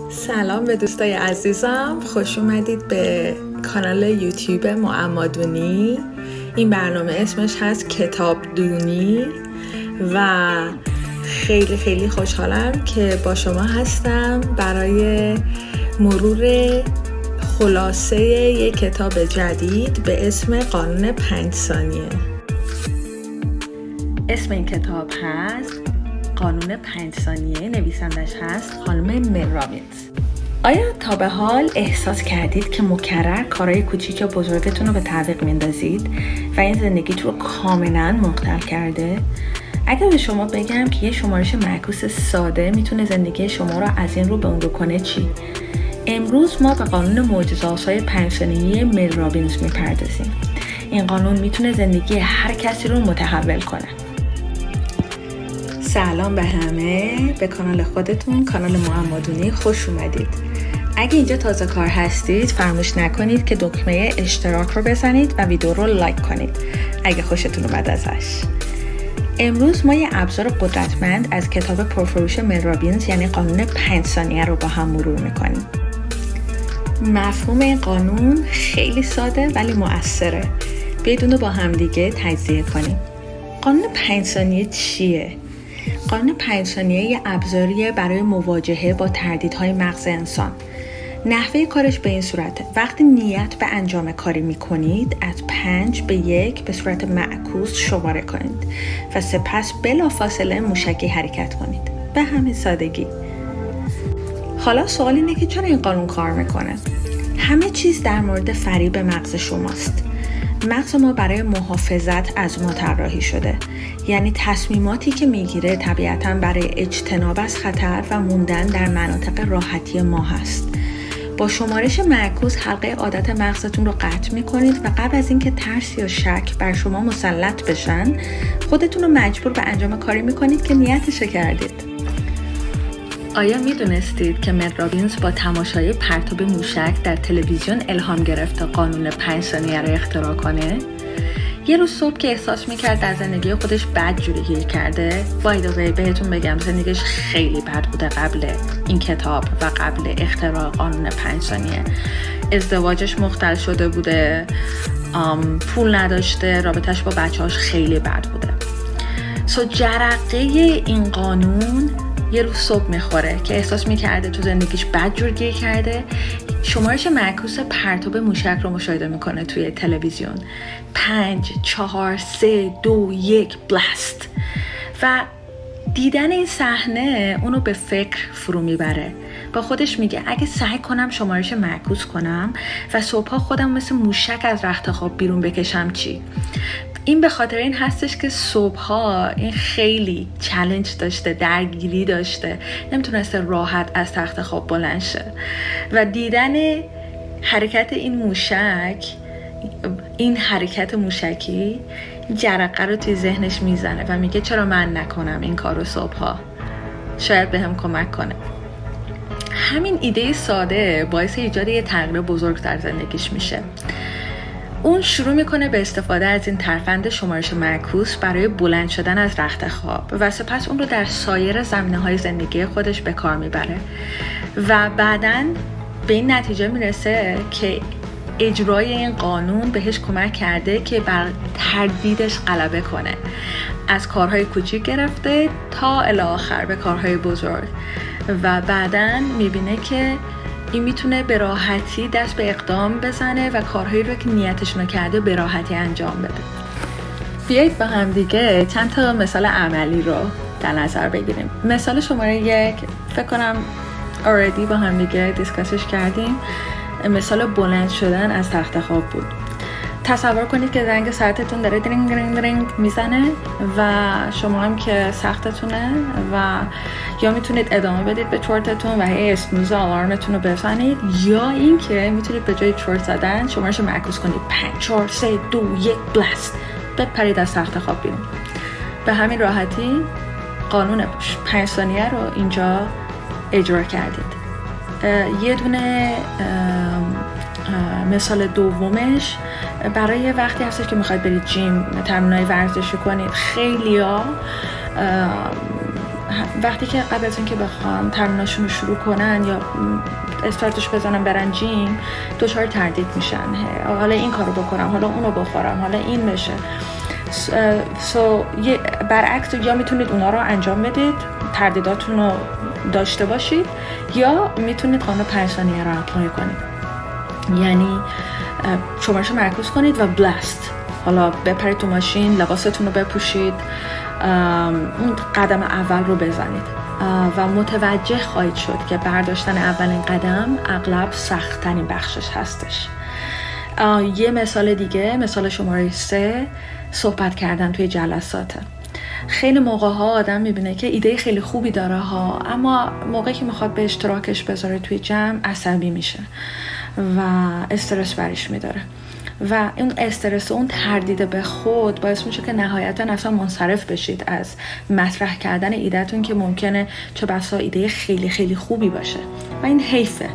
سلام به دوستای عزیزم، خوش اومدید به کانال یوتیوب معمادونی. این برنامه اسمش هست کتاب دونی و خیلی خیلی خوشحالم که با شما هستم برای مرور خلاصه یک کتاب جدید به اسم قانون 5 ثانیه. اسم این کتاب هست قانون 5 ثانیه، نویسندش هست خانم مل رابینز. آیا تا به حال احساس کردید که مکرر کارهای کوچیک یا بزرگتون رو به تعویق میندازید و این زندگیتون رو کاملا مختل کرده؟ اگر به شما بگم که یه شمارش معکوس ساده میتونه زندگی شما رو از این رو به اون رو کنه چی؟ امروز ما به قانون معجزه‌آسای 5 ثانیه مل رابینز میپردازیم. این قانون میتونه زندگی هر کسی رو متحول کنه. سلام به همه، به کانال خودتون، کانال معمادونی خوش اومدید. اگه اینجا تازه کار هستید فراموش نکنید که دکمه اشتراک رو بزنید و ویدیو رو لایک کنید اگه خوشتون اومد ازش. امروز ما یه ابزار قدرتمند از کتاب پرفروش مل رابینز یعنی قانون 5 ثانیه رو با هم مرور میکنیم. مفهوم این قانون خیلی ساده ولی مؤثره. بیایید اون رو با هم دیگه تجزیه کنیم. قانون 5 ثانیه چیه؟ قانون 5 ثانیه یه ابزاریه برای مواجهه با تردیدهای مغز انسان. نحوه کارش به این صورته: وقتی نیت به انجام کاری میکنید از 5 به 1 به صورت معکوس شماره کنید و سپس بلافاصله موشکی حرکت کنید. به همین سادگی. حالا سوال اینه که چرا این قانون کار میکنه؟ همه چیز در مورد فریب مغز شماست. مغز ما برای محافظت از ما طراحی شده، یعنی تصمیماتی که میگیره طبیعتاً برای اجتناب از خطر و موندن در مناطق راحتی ما هست. با شمارش معکوس حلقه عادت مغزتون رو قطع میکنید و قبل از اینکه ترس یا شک بر شما مسلط بشن خودتون رو مجبور به انجام کاری میکنید که نیتش کردید. آیا میدونستید که مل رابینز با تماشای پرتاب موشک در تلویزیون الهام گرفت تا قانون 5 ثانیه رو اختراع کنه؟ یه روز صبح که احساس میکرد در زندگی خودش بد جوری گیر کرده، با اجازه بهتون بگم زندگیش خیلی بد بوده قبل این کتاب و قبل اختراع قانون 5 ثانیه. ازدواجش مختل شده بوده، پول نداشته، رابطش با بچه‌هاش خیلی بد بوده. جرقه این قانون یه روز صبح میخوره که احساس میکرده تو زندگیش بد جور گیر کرده. شمارش معکوس پرتاب موشک رو مشاهده میکنه توی تلویزیون. 5 4 3 2 1 بلاست. و دیدن این صحنه اونو به فکر فرو میبره. با خودش میگه اگه سعی کنم شمارش معکوس کنم و صبحها خودم مثل موشک از رخت خواب بیرون بکشم چی؟ این به خاطر این هستش که صبحها این خیلی چالش داشته، درگیری داشته، نمیتونسته راحت از تخت خواب بلند شه و دیدن حرکت این حرکت موشکی جرقه رو توی ذهنش میزنه و میگه چرا من نکنم این کارو صبحها، شاید بهم کمک کنه. همین ایده ساده باعث ایجاد یه تغییر بزرگ در زندگیش میشه. اون شروع میکنه به استفاده از این ترفند شمارش معکوس برای بلند شدن از رخت خواب و سپس اون رو در سایر زمینه‌های زندگی خودش به کار میبره و بعداً به این نتیجه میرسه که اجرای این قانون بهش کمک کرده که بر تردیدش غلبه کنه، از کارهای کوچیک گرفته تا الی آخر به کارهای بزرگ و بعداً میبینه که این میتونه به راحتی دست به اقدام بزنه و کارهایی رو که نیتشون کرده به راحتی انجام بده. بیایید با هم دیگه چند تا مثال عملی رو در نظر بگیریم. مثال شماره 1 فکر کنم already با هم دیگه دیسکاسش کردیم. مثال بلند شدن از تخت خواب بود. تصور کنید که زنگ ساعتتون داره درینگ درینگ درینگ میزنه و شما هم که سختتونه و یا میتونید ادامه بدید به چرتتون و هی اسنوز آلارمتون رو بزنید یا اینکه میتونید به جای چرت زدن شمارش معکوس کنید 5 4 3 2 1 بلاست، بپرید از تخت خواب بیرون. به همین راحتی قانون 5 ثانیه رو اینجا اجرا کردید. یه دونه مثال دومش برای وقتی هستش که میخواید برید جیم، تمرینای ورزشی کنید. خیلیا وقتی که قبل از اینکه بخوان تمریناشون رو شروع کنن یا استارتش بزنن برن جیم، دچار تردید میشن. حالا این کارو بکنم، حالا اونو بخورم، حالا این بشه. برعکس، یا میتونید اونا رو انجام بدید، تردیداتون رو داشته باشید، یا میتونید قانون 5 ثانیه رو اپلای کنید. یعنی شمارش مرکز کنید و بلاست، حالا بپرید تو ماشین، لباستون رو بپوشید، اون قدم اول رو بزنید و متوجه خواهید شد که برداشتن اولین قدم اغلب سخت‌ترین بخشش هستش. یه مثال دیگه، مثال شماره 3، صحبت کردن توی جلساته. خیلی موقع ها آدم میبینه که ایده خیلی خوبی داره ها، اما موقعی که میخواد به اشتراکش بذاره توی جمع عصبی میشه و استرس برش میداره و این استرس و اون تردید به خود باعث میشه که نهایتا اصلا منصرف بشید از مطرح کردن ایدهتون که ممکنه چه بسا ایده خیلی خیلی خوبی باشه و این حیفه.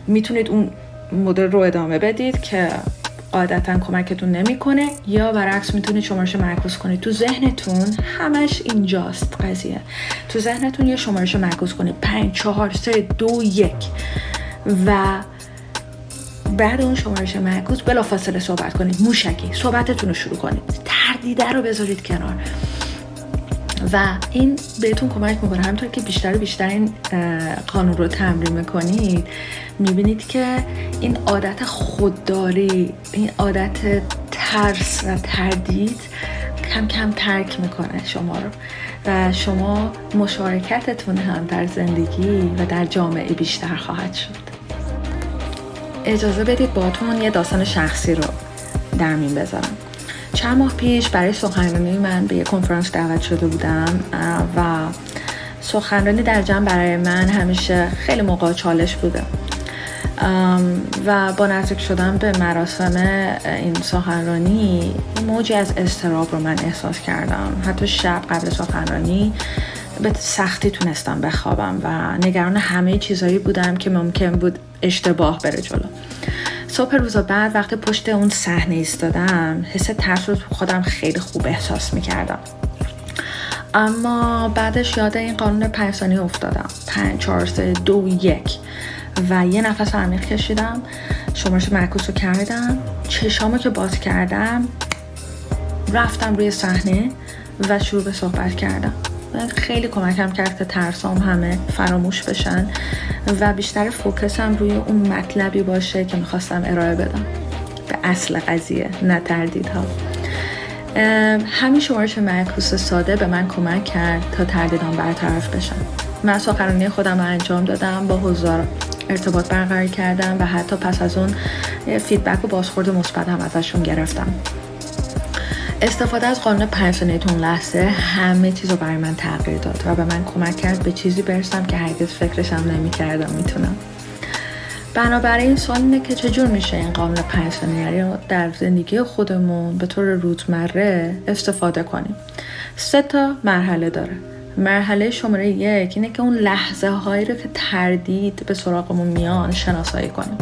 میتونید اون مدل رو ادامه بدید که عادتا کمکتون نمیکنه، یا برعکس میتونید شمارش مرکز کنید تو ذهنتون. همش اینجاست قضیه، تو ذهنتون یه شمارش مرکز کنید 5 4 3 2 1 و بعد اون شمارش مرکز بلافاصله صحبت کنید، موشکی صحبتتون رو شروع کنید، تردیده رو بذارید کنار و این بهتون کمک میکنه. همونطور که بیشتر و بیشتر این قانون رو تمرین میکنید میبینید که این عادت خودداری، این عادت ترس و تردید کم کم ترک میکنه شما رو و شما مشارکتتون هم در زندگی و در جامعه بیشتر خواهد شد. اجازه بدید باهاتون یه داستان شخصی رو در میون بذارم. چند ماه پیش برای سخنرانی من به یه کنفرانس دعوت شده بودم و سخنرانی در جمع برای من همیشه خیلی موقع چالش بوده و با نزدیک شدن به مراسم این سخنرانی موجی از اضطراب رو من احساس کردم. حتی شب قبل سخنرانی به سختی تونستم بخوابم و نگران همه چیزایی بودم که ممکن بود اشتباه بره جلو. صبح روز بعد وقتی پشت اون صحنه ایستادم حس ترس رو تو خودم خیلی خوب احساس میکردم، اما بعدش یاد این قانون 5 ثانیه افتادم. 5 4 3 2 1 و یه نفس عمیق کشیدم، شمارش مرکز رو کردم، چشامو که باز کردم رفتم روی صحنه و شروع به صحبت کردم. خیلی کمکم کرد که ترسام همه فراموش بشن و بیشتر فوکسم روی اون مطلبی باشه که میخواستم ارائه بدم، به اصل قضیه، نه تردیدها. همین شمارش مرکز ساده به من کمک کرد تا تردیدام برطرف بشن. من سخنرانی خودم رو انجام دادم، با حضار ارتباط برقرار کردم و حتی پس از اون فیدبک و بازخورد مثبت هم ازشون گرفتم. استفاده از قانون 5 ثانیه اون لحظه همه چیز رو برای من تغییر داد و به من کمک کرد به چیزی برسم که هرگز فکرشم نمی‌کردم میتونم. بنابراین سوال اینه که چجور میشه این قانون 5 ثانیه رو در زندگی خودمون به طور روزمره استفاده کنیم. 3 مرحله داره. مرحله شماره 1 اینه که اون لحظه هایی رو که تردید به سراغمون میان شناسایی کنیم.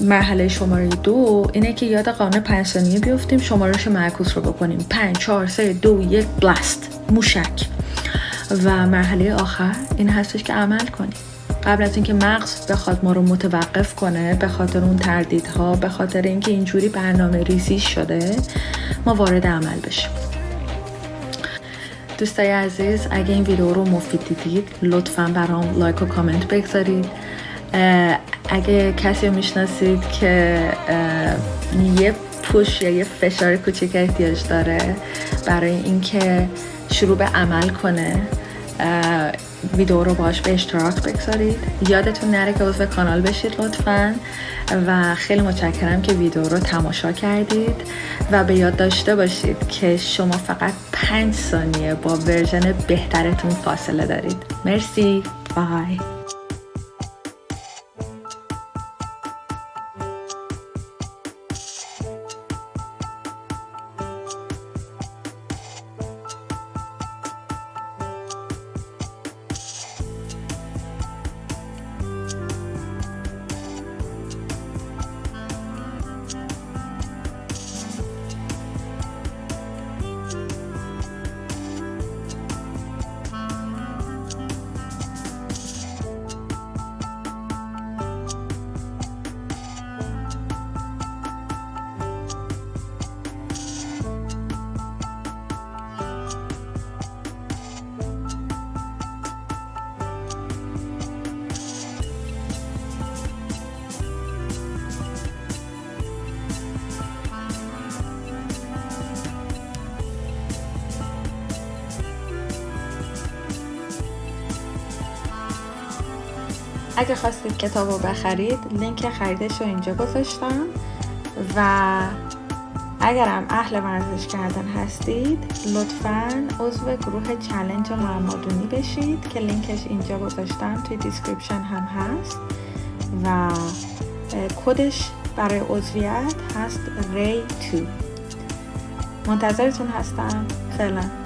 مرحله شماره 2 اینه که یاد قانون 5 ثانیه بیفتیم، شمارش معکوس رو بکنیم 5 4 3 2 1 بلاست، موشک. و مرحله آخر این هستش که عمل کنیم. قبل از اینکه مغز بخواد ما رو متوقف کنه به خاطر اون تردیدها، به خاطر اینکه اینجوری برنامه ریزی شده، ما وارد عمل بشیم. دوستای عزیز، اگه این ویدیو رو مفید دیدید لطفاً برام لایک و کامنت بگذارید. اگه کسی رو میشناسید که یه پوش یا یه فشار کوچیک احتیاج داره برای اینکه شروع به عمل کنه، ویدیو رو باش به اشتراک بگذارید. یادتون نره که عضو کانال بشید لطفاً و خیلی متشکرم که ویدیو رو تماشا کردید و به یاد داشته باشید که شما فقط 5 ثانیه با ورژن بهترتون فاصله دارید. مرسی، بای. اگه خواستید کتاب رو بخرید لینک خریدش رو اینجا گذاشتم و اگرم اهل ورزش کردن هستید لطفاً عضو گروه چالش معمادونی بشید که لینکش اینجا گذاشتم، توی دیسکریپشن هم هست و کدش برای عضویت هست ری 2. منتظرتون هستم. فعلا